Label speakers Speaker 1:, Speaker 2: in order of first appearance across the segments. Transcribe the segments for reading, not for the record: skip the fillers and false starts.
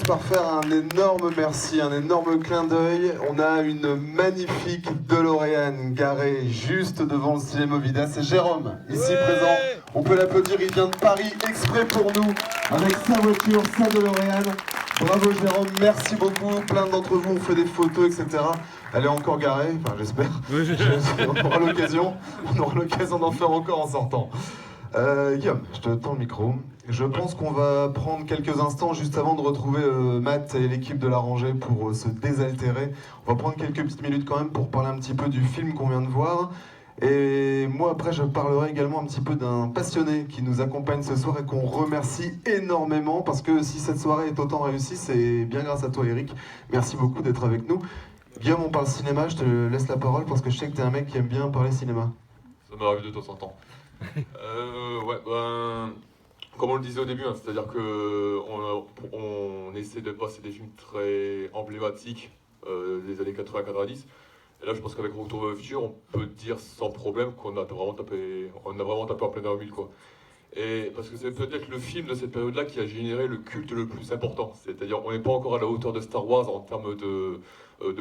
Speaker 1: par faire un énorme merci, un énorme clin d'œil. On a une magnifique DeLorean garée juste devant le cinéma Vida. C'est Jérôme, ici présent. On peut l'applaudir, il vient de Paris exprès pour nous, avec sa voiture, sa DeLorean. Bravo Jérôme, merci beaucoup. Plein d'entre vous ont fait des photos, etc. Elle est encore garée, enfin j'espère. On aura l'occasion d'en faire encore en sortant. Guillaume, je te tends le micro. Je pense qu'on va prendre quelques instants juste avant de retrouver Matt et l'équipe de La Rangée pour se désaltérer. On va prendre quelques petites minutes quand même pour parler un petit peu du film qu'on vient de voir. Et moi après je parlerai également un petit peu d'un passionné qui nous accompagne ce soir et qu'on remercie énormément parce que si cette soirée est autant réussie, c'est bien grâce à toi Eric. Merci beaucoup d'être avec nous. Guillaume, on parle cinéma, je te laisse la parole parce que je sais que t'es un mec qui aime bien parler cinéma.
Speaker 2: Ça m'arrive de temps en temps. Comme on le disait au début, hein, c'est-à-dire qu'on essaie de passer des films très emblématiques des années 80-90. Et là, je pense qu'avec Retour vers le futur, on peut dire sans problème qu'on a vraiment tapé en plein dans le mille, quoi. Et parce que c'est peut-être le film de cette période-là qui a généré le culte le plus important. C'est-à-dire, on n'est pas encore à la hauteur de Star Wars en termes de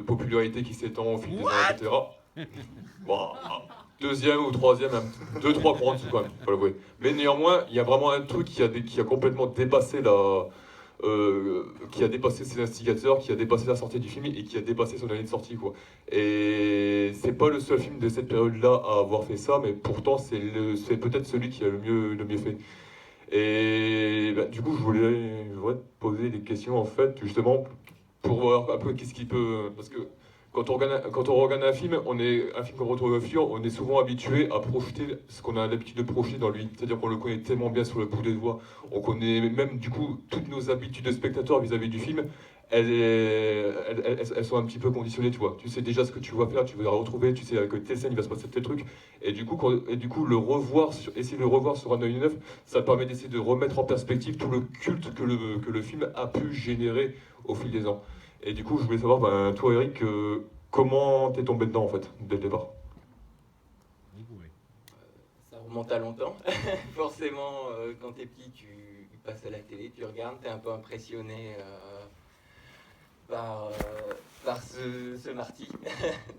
Speaker 2: popularité qui s'étend au fil des années, etc. Bon, deuxième ou troisième, deux, trois pour en dessous quand même, faut l'avouer. Mais néanmoins, il y a vraiment un truc qui a complètement dépassé qui a dépassé ses instigateurs, qui a dépassé la sortie du film et qui a dépassé son année de sortie, quoi. Et c'est pas le seul film de cette période-là à avoir fait ça, mais pourtant c'est peut-être celui qui a le mieux fait. Et bah, du coup, je voudrais te poser des questions en fait, justement, pour voir un peu qu'est-ce qui peut, parce que quand on regarde un film comme Retour vers le futur, on est souvent habitué à projeter ce qu'on a l'habitude de projeter dans lui. C'est-à-dire qu'on le connaît tellement bien sur le bout des doigts. On connaît même du coup toutes nos habitudes de spectateurs vis-à-vis du film. Elles sont un petit peu conditionnées, tu vois. Tu sais déjà ce que tu vas faire, tu vas la retrouver, tu sais avec telle scène il va se passer tel truc. Et du coup, essayer de le revoir sur un œil neuf, ça permet d'essayer de remettre en perspective tout le culte que le film a pu générer au fil des ans. Et du coup, je voulais savoir, toi Eric, comment t'es tombé dedans en fait, dès le départ?
Speaker 3: Ça remonte à longtemps. Forcément, quand t'es petit, tu passes à la télé, tu regardes, t'es un peu impressionné par ce Marty.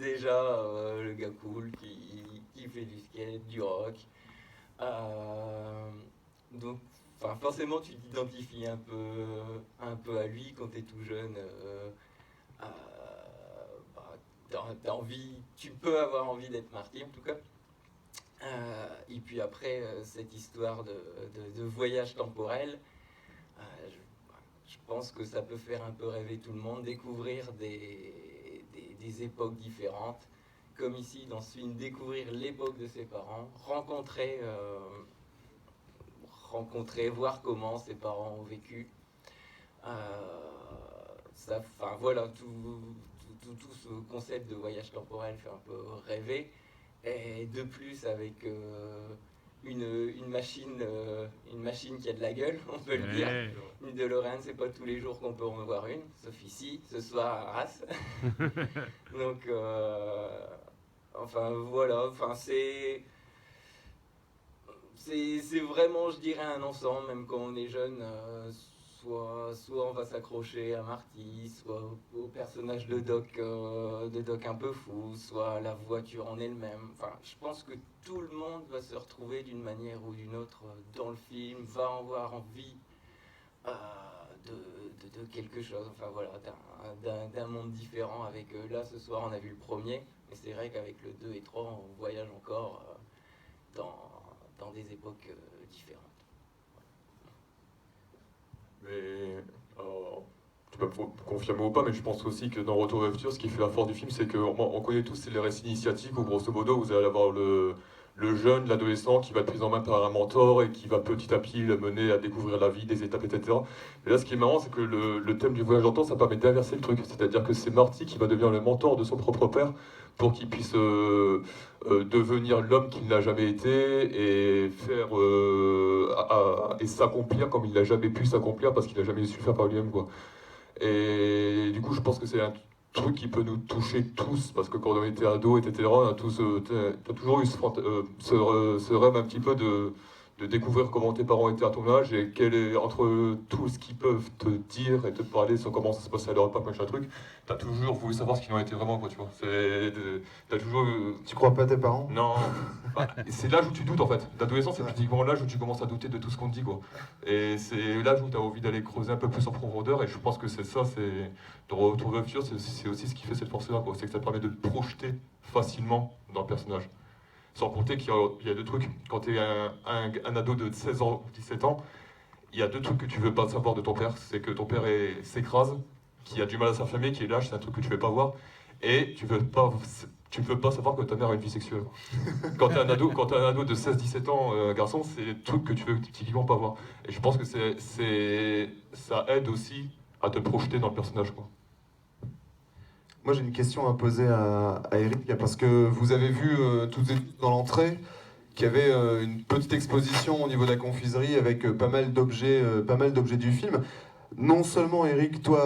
Speaker 3: Déjà, le gars cool qui fait du skate, du rock. Donc, forcément, tu t'identifies un peu à lui quand t'es tout jeune. T'as envie, tu peux avoir envie d'être Marty en tout cas. Et puis après, cette histoire de voyage temporel, je pense que ça peut faire un peu rêver tout le monde, découvrir des époques différentes, comme ici dans ce film, découvrir l'époque de ses parents, rencontrer, voir comment ses parents ont vécu. Voilà, tout ce concept de voyage temporel fait un peu rêver. Et de plus, avec une machine qui a de la gueule, on peut le dire. Une DeLorean, c'est pas tous les jours qu'on peut en voir une, sauf ici, ce soir à Arras. Donc, c'est vraiment, je dirais, un ensemble, même quand on est jeune. Soit on va s'accrocher à Marty, soit au personnage de Doc un peu fou, soit la voiture en elle-même. Je pense que tout le monde va se retrouver d'une manière ou d'une autre dans le film, va avoir envie de quelque chose, d'un monde différent. Là, ce soir, on a vu le premier, mais c'est vrai qu'avec le 2 et 3, on voyage encore dans des époques différentes.
Speaker 2: Mais tu peux me confirmer ou pas, mais je pense aussi que dans Retour vers le futur, ce qui fait la force du film, c'est qu'on connaît tous les récits initiatiques où grosso modo vous allez avoir le jeune, l'adolescent qui va être pris en main par un mentor et qui va petit à petit le mener à découvrir la vie, des étapes, etc. Et là, ce qui est marrant, c'est que le thème du voyage dans le temps, ça permet d'inverser le truc. C'est-à-dire que c'est Marty qui va devenir le mentor de son propre père pour qu'il puisse devenir l'homme qu'il n'a jamais été et faire et s'accomplir comme il n'a jamais pu s'accomplir parce qu'il n'a jamais su faire par lui-même, quoi. Et du coup, je pense que c'est un truc qui peut nous toucher tous, parce que quand on était ados, etc., on a tous, t'as toujours eu ce rêve un petit peu de de découvrir comment tes parents étaient à ton âge et quel est, entre tout ce qu'ils peuvent te dire et te parler sur comment ça se passait à leur époque, machin truc, t'as toujours voulu savoir ce qu'ils ont été vraiment, quoi, tu vois. T'as toujours.
Speaker 1: Tu crois pas à tes parents?
Speaker 2: Non, bah, c'est l'âge où tu doutes en fait. L'adolescence, c'est typiquement l'âge où tu commences à douter de tout ce qu'on te dit, quoi. Et c'est l'âge où tu as envie d'aller creuser un peu plus en profondeur, et je pense que c'est ça, c'est. De Retour vers le futur, c'est aussi ce qui fait cette force-là, quoi. C'est que ça te permet de te projeter facilement dans le personnage. Sans compter qu'il y a deux trucs. Quand tu es un ado de 16 ans, 17 ans, il y a deux trucs que tu veux pas savoir de ton père. C'est que ton père s'écrase, qu'il a du mal à s'affirmer, qu'il est lâche, c'est un truc que tu veux pas voir. Et tu veux pas savoir que ta mère a une vie sexuelle. Quand t'es un ado de 16-17 ans, un garçon, c'est des trucs que tu veux typiquement pas voir. Et je pense que ça aide aussi à te projeter dans le personnage, quoi.
Speaker 1: Moi, j'ai une question à poser à Eric, parce que vous avez vu toutes et tous dans l'entrée qu'il y avait une petite exposition au niveau de la confiserie avec pas mal d'objets du film. Non seulement, Eric, toi,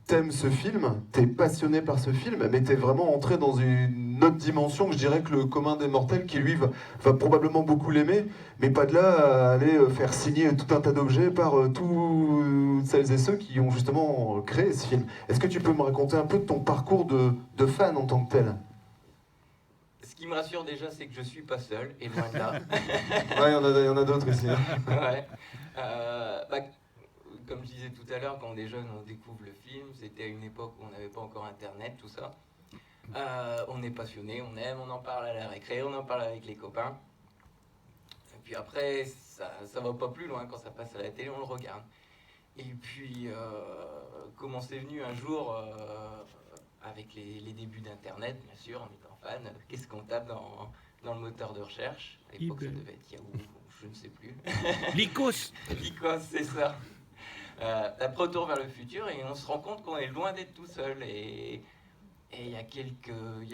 Speaker 1: t'aimes ce film, t'es passionné par ce film, mais t'es vraiment entré dans une autre dimension que je dirais que le commun des mortels, qui lui va probablement beaucoup l'aimer, mais pas de là à aller faire signer tout un tas d'objets par tous celles et ceux qui ont justement créé ce film. Est-ce que tu peux me raconter un peu de ton parcours de fan en tant que tel?
Speaker 3: Ce qui me rassure déjà, c'est que je suis pas seul, et loin de là.
Speaker 1: Ouais, il y en a d'autres ici.
Speaker 3: Ouais. Bah, comme je disais tout à l'heure, quand on est jeune, on découvre le film. C'était à une époque où on n'avait pas encore Internet, tout ça. On est passionné, on aime, on en parle à la récré, on en parle avec les copains. Et puis après, ça va pas plus loin. Quand ça passe à la télé, on le regarde. Et puis, comment c'est venu un jour, avec les débuts d'Internet, bien sûr, en étant fan, qu'est-ce qu'on tape dans le moteur de recherche? À l'époque, ça devait être Yahoo, je ne sais plus.
Speaker 4: Lycos.
Speaker 3: Lycos, c'est ça. Après, Retour vers le futur, et on se rend compte qu'on est loin d'être tout seul. Et il y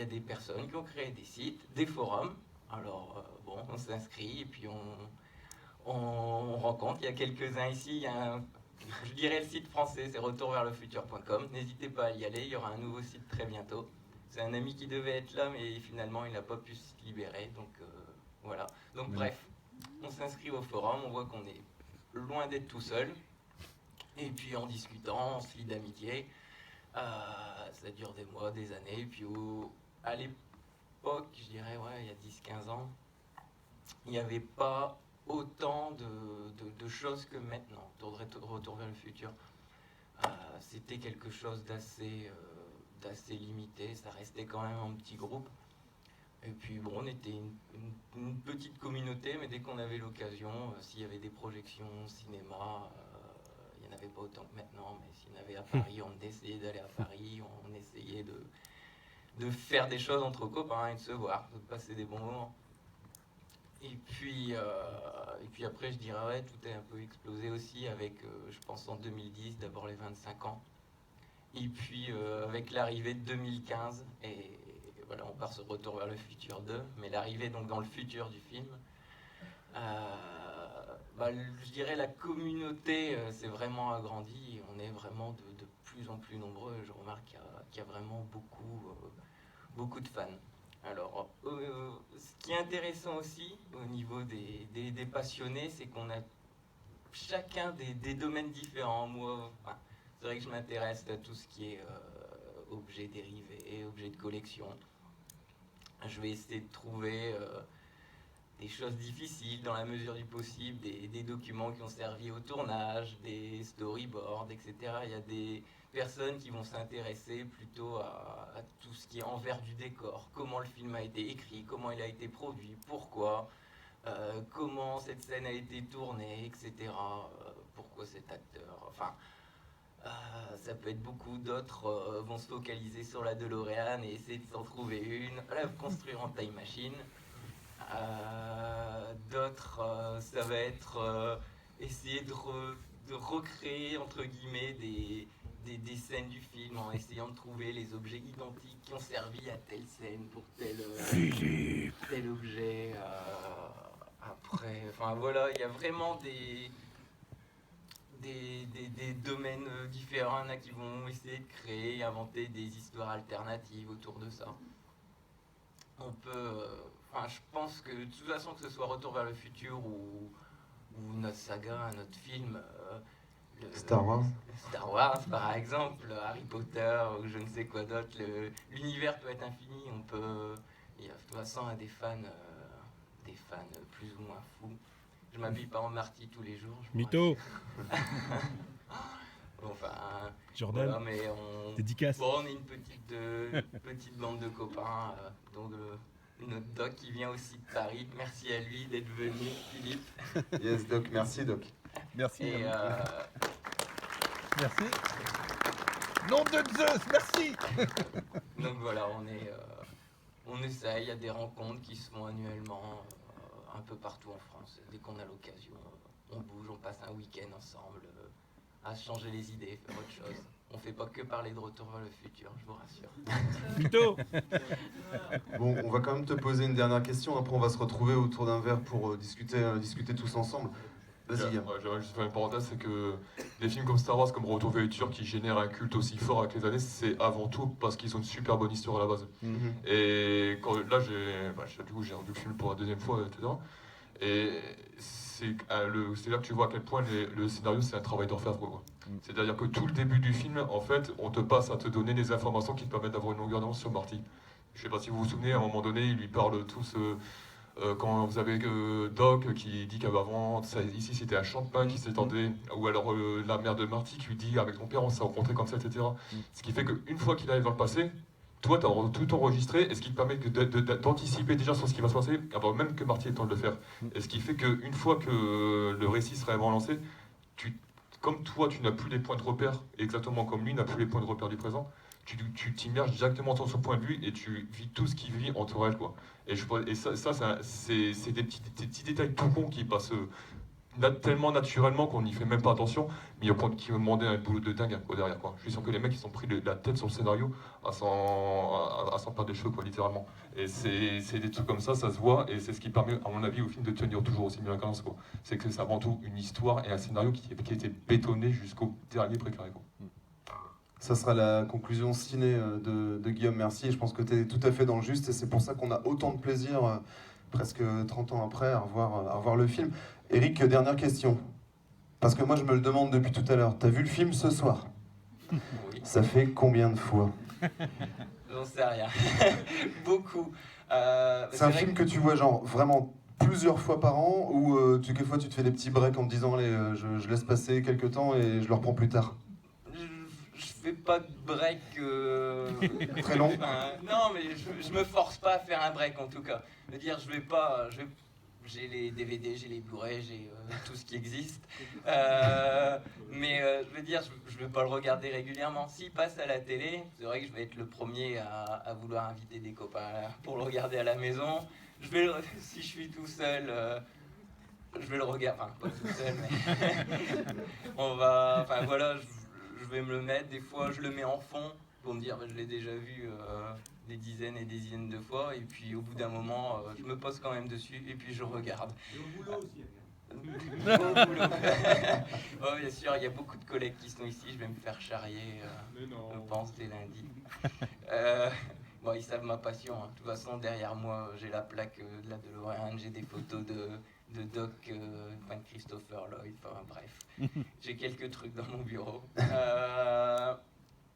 Speaker 3: a des personnes qui ont créé des sites, des forums. Alors, bon, on s'inscrit et puis on rencontre. Il y a quelques-uns ici. Il y a je dirais le site français, c'est retourverlefutur.com. N'hésitez pas à y aller, il y aura un nouveau site très bientôt. C'est un ami qui devait être là, mais finalement, il n'a pas pu se libérer. Donc, voilà. Donc, bref, on s'inscrit au forum, on voit qu'on est loin d'être tout seul. Et puis, en discutant, on se lie d'amitié. Ça dure des mois, des années. Et puis, à l'époque, je dirais, ouais, il y a 10-15 ans, il n'y avait pas autant de choses que maintenant. Retour vers le futur, c'était quelque chose d'assez limité. Ça restait quand même un petit groupe. Et puis bon, on était une petite communauté, mais dès qu'on avait l'occasion, s'il y avait des projections cinéma, il n'y en avait pas autant que maintenant, mais s'il y en avait à Paris, on essayait d'aller à Paris, on essayait de faire des choses entre copains et de se voir, de passer des bons moments. Et puis après, je dirais, ouais, tout est un peu explosé aussi avec, je pense, en 2010, d'abord les 25 ans. Et puis avec l'arrivée de 2015, et voilà, on part sur Retour vers le futur 2, mais l'arrivée donc dans le futur du film, je dirais la communauté s'est vraiment agrandie, on est vraiment de plus en plus nombreux. Je remarque qu'il y a vraiment beaucoup de fans. Alors, ce qui est intéressant aussi au niveau des passionnés, c'est qu'on a chacun des domaines différents. Moi, c'est vrai que je m'intéresse à tout ce qui est objets dérivés, objets de collection. Je vais essayer de trouver des choses difficiles dans la mesure du possible, des documents qui ont servi au tournage, des storyboards, etc. Il y a des personnes qui vont s'intéresser plutôt à tout ce qui est envers du décor, comment le film a été écrit, comment il a été produit, pourquoi, comment cette scène a été tournée, etc. Pourquoi cet acteur, enfin, ça peut être beaucoup. D'autres vont se focaliser sur la DeLorean et essayer de s'en trouver une, la construire en time machine. D'autres, ça va être essayer de recréer, entre guillemets, des scènes du film en essayant de trouver les objets identiques qui ont servi à telle scène pour tel objet. Après, enfin voilà, il y a vraiment des domaines différents. Il y en a qui vont essayer de créer, inventer des histoires alternatives autour de ça. On peut... je pense que de toute façon, que ce soit Retour vers le futur ou ou notre saga, un autre film.
Speaker 1: Star Wars.
Speaker 3: Star Wars, par exemple, Harry Potter, ou je ne sais quoi d'autre. L'univers peut être infini. Il y a de toute façon des fans plus ou moins fous. Je m'habille pas en Marty tous les jours.
Speaker 4: Mytho.
Speaker 3: Enfin,
Speaker 4: Jordan.
Speaker 3: voilà, mais
Speaker 4: Dédicace.
Speaker 3: on est une petite bande de copains, dont notre doc qui vient aussi de Paris. Merci à lui d'être venu, Philippe.
Speaker 1: Yes, Doc, merci, Doc.
Speaker 4: Merci.
Speaker 3: Et
Speaker 4: Merci. Nom de Zeus, merci.
Speaker 3: donc voilà, on essaye, il y a des rencontres qui se font annuellement un peu partout en France. Dès qu'on a l'occasion, on bouge, on passe un week-end ensemble, à se changer les idées, faire autre chose. On fait pas que parler de Retour vers le futur, je vous rassure.
Speaker 4: Mytho.
Speaker 1: Bon, on va quand même te poser une dernière question, après on va se retrouver autour d'un verre pour discuter tous ensemble. Vas-y, Guillaume.
Speaker 2: J'aimerais juste faire une parenthèse, c'est que des films comme Star Wars, comme Retour vers le futur, qui génèrent un culte aussi fort avec les années, c'est avant tout parce qu'ils ont une super bonne histoire à la base.
Speaker 1: Mhm.
Speaker 2: Et là, du coup, j'ai revu le film pour la deuxième fois, etc. Et c'est là que tu vois à quel point le scénario, c'est un travail d'orfèvre, quoi. C'est-à-dire que tout le début du film, en fait, on te passe à te donner des informations qui te permettent d'avoir une longueur d'avance sur Marty. Je sais pas si vous vous souvenez, à un moment donné, il lui parle tous... quand vous avez Doc qui dit qu'avant, ici c'était un champ de pain qui s'étendait, ou alors la mère de Marty qui lui dit avec ton père on s'est rencontrés comme ça, etc. Ce qui fait qu'une fois qu'il arrive dans le passé, toi tu as tout enregistré, et ce qui te permet d'anticiper déjà sur ce qui va se passer avant même que Marty ait le temps de le faire. Et ce qui fait qu'une fois que le récit sera vraiment lancé, comme toi tu n'as plus les points de repère, exactement comme lui n'a plus les points de repère du présent, tu t'immerges directement dans son point de vue et tu vis tout ce qu'il vit en tourelle, quoi. Et ça c'est des petits détails tout cons qui passent tellement naturellement qu'on n'y fait même pas attention, mais il y a point qui me demandait un boulot de dingue quoi, derrière, quoi. Je suis sûr que les mecs ils sont pris la tête sur le scénario à s'en perdre les cheveux, quoi, littéralement. Et c'est des trucs comme ça se voit, et c'est ce qui permet à mon avis au film de tenir toujours aussi bien la cadence, quoi. C'est que c'est avant tout une histoire et un scénario qui a été bétonné jusqu'au dernier précaré, quoi.
Speaker 1: Ça sera la conclusion ciné de Guillaume Mercier. Et je pense que tu es tout à fait dans le juste et c'est pour ça qu'on a autant de plaisir, presque 30 ans après, à revoir le film. Eric, dernière question. Parce que moi, je me le demande depuis tout à l'heure. T'as vu le film ce soir?
Speaker 3: Oui.
Speaker 1: Ça fait combien de fois?
Speaker 3: J'en sais rien. Beaucoup.
Speaker 1: C'est un film que tu vois genre vraiment plusieurs fois par an ou quelquefois tu te fais des petits breaks en te disant allez, je laisse passer quelques temps et je le reprends plus tard?
Speaker 3: Je fais pas de break
Speaker 1: Très long.
Speaker 3: Non, mais je me force pas à faire un break en tout cas. Je veux dire, j'ai les DVD, j'ai les Blu-ray, j'ai tout ce qui existe. Mais je veux dire, je vais pas le regarder régulièrement. S'il passe à la télé, c'est vrai que je vais être le premier à vouloir inviter des copains pour le regarder à la maison. Si je suis tout seul, je vais le regarder. Enfin, pas tout seul, mais enfin voilà, je vais me le mettre. Des fois, je le mets en fond pour me dire, je l'ai déjà vu des dizaines et des dizaines de fois. Et puis, au bout d'un moment, je me pose quand même dessus et puis je regarde.
Speaker 5: Et au boulot aussi.
Speaker 3: Au boulot. Oh, bien sûr, il y a beaucoup de collègues qui sont ici. Je vais me faire charrier, je pense, dès lundi. Bon, ils savent ma passion. Hein. De toute façon, derrière moi, j'ai la plaque de la DeLorean, j'ai des photos de Doc, de Christopher Lloyd, enfin bref. J'ai quelques trucs dans mon bureau.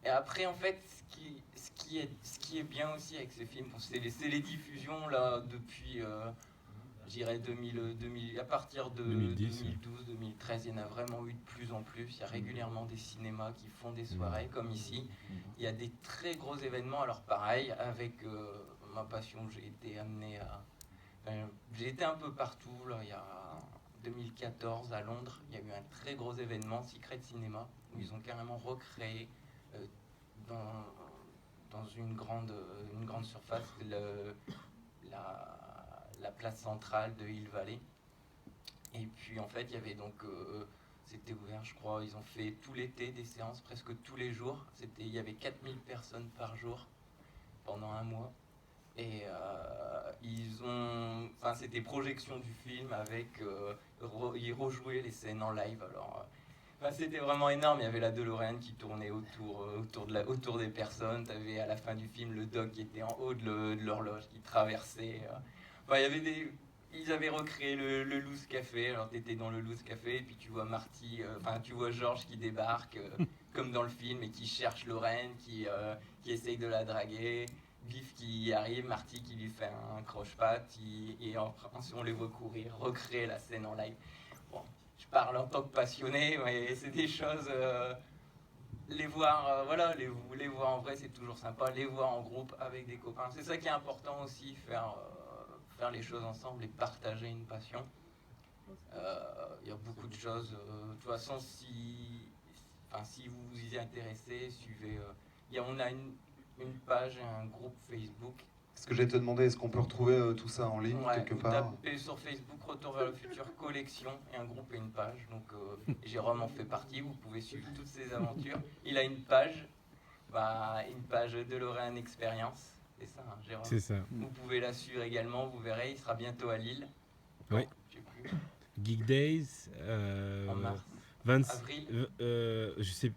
Speaker 3: Et après, en fait, ce qui est bien aussi avec ce film, c'est les diffusions là depuis, je dirais, à partir de 2012, 2013, il y en a vraiment eu de plus en plus. Il y a régulièrement des cinémas qui font des soirées comme ici. Il y a des très gros événements. Alors pareil, avec ma passion, j'ai été amené à... j'ai été un peu partout. Là, il y a 2014 à Londres, il y a eu un très gros événement, Secret Cinema, où ils ont carrément recréé dans une grande surface la place centrale de Hill Valley. Et puis en fait, il y avait donc... c'était ouvert, je crois, ils ont fait tout l'été des séances, presque tous les jours. Il y avait 4000 personnes par jour pendant un mois. Et c'était projection du film avec... ils rejouaient les scènes en live. Alors, c'était vraiment énorme. Il y avait la DeLorean qui tournait autour des personnes. Tu avais à la fin du film le Doc qui était en haut de l'horloge, qui traversait. Il ils avaient recréé le Loose Café. Alors tu étais dans le Loose Café et puis tu vois Marty, tu vois Georges qui débarque comme dans le film et qui cherche Lorraine, qui essaye de la draguer. Biff qui arrive, Marty qui lui fait un croche-patte et ensuite on les voit courir, recréer la scène en live. Bon, je parle en tant que passionné, mais c'est des choses... les voir, les voir en vrai, c'est toujours sympa. Les voir en groupe avec des copains, c'est ça qui est important aussi, faire les choses ensemble et partager une passion. Il y a beaucoup de choses. De toute façon, si vous vous y intéressez, suivez. On a une page et un groupe Facebook.
Speaker 1: Ce que j'ai te demandé, est-ce qu'on peut retrouver tout ça en ligne quelque
Speaker 3: vous
Speaker 1: part?
Speaker 3: tapez sur Facebook Retour vers le futur collection et un groupe et une page. Donc Jérôme en fait partie, vous pouvez suivre toutes ses aventures. Il a une page DeLorean Experience. C'est ça, hein, Jérôme?
Speaker 5: C'est ça.
Speaker 3: Vous pouvez la suivre également, vous verrez, il sera bientôt à Lille.
Speaker 5: Oui.
Speaker 3: Non, je sais plus.
Speaker 5: Geek Days.
Speaker 3: En mars.
Speaker 5: 20,
Speaker 3: Avril.
Speaker 5: je sais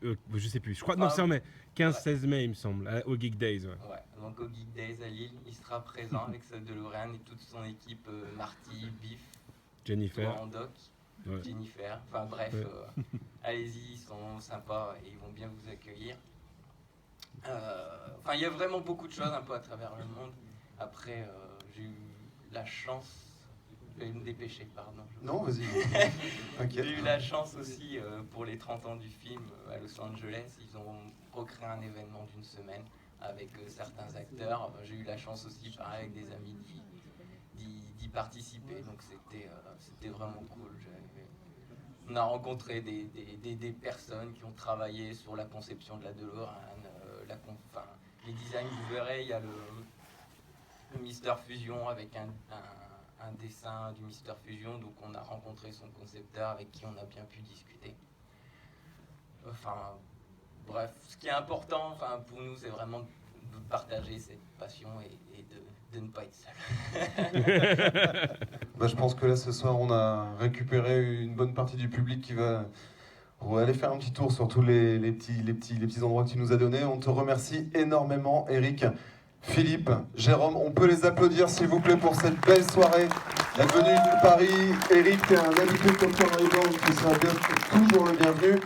Speaker 5: plus. Je crois non, c'est en mai. 15-16 mai, il me semble, au Geek Days. Ouais.
Speaker 3: Ouais, donc au Geek Days à Lille, il sera présent avec sa DeLorean et toute son équipe, Marty, Biff,
Speaker 5: Jennifer.
Speaker 3: toi en doc,
Speaker 5: Ouais.
Speaker 3: Jennifer. Enfin bref,
Speaker 5: Ouais.
Speaker 3: allez-y, ils sont sympas et ils vont bien vous accueillir. Il y a vraiment beaucoup de choses un peu à travers le monde. Après, j'ai eu la chance... Je vais me dépêcher, pardon.
Speaker 1: Non, vas-y. T'inquiète.
Speaker 3: J'ai eu la chance aussi, pour les 30 ans du film à Los Angeles, ils ont recréé un événement d'une semaine avec certains acteurs. J'ai eu la chance aussi, pareil, avec des amis d'y participer, donc c'était vraiment cool. On a rencontré des personnes qui ont travaillé sur la conception de la DeLorean, les designs, vous verrez, il y a le Mister Fusion avec un dessin du Mister Fusion, donc on a rencontré son concepteur avec qui on a bien pu discuter. Bref, ce qui est important pour nous, c'est vraiment de partager cette passion et de ne pas être seul.
Speaker 1: Je pense que là, ce soir, on a récupéré une bonne partie du public qui va aller faire un petit tour sur tous les petits endroits que tu nous as donnés. On te remercie énormément, Eric. Philippe, Jérôme, on peut les applaudir s'il vous plaît pour cette belle soirée. La venue de Paris, Eric, un habitué de Dr. Rayborn qui sera toujours le bienvenu.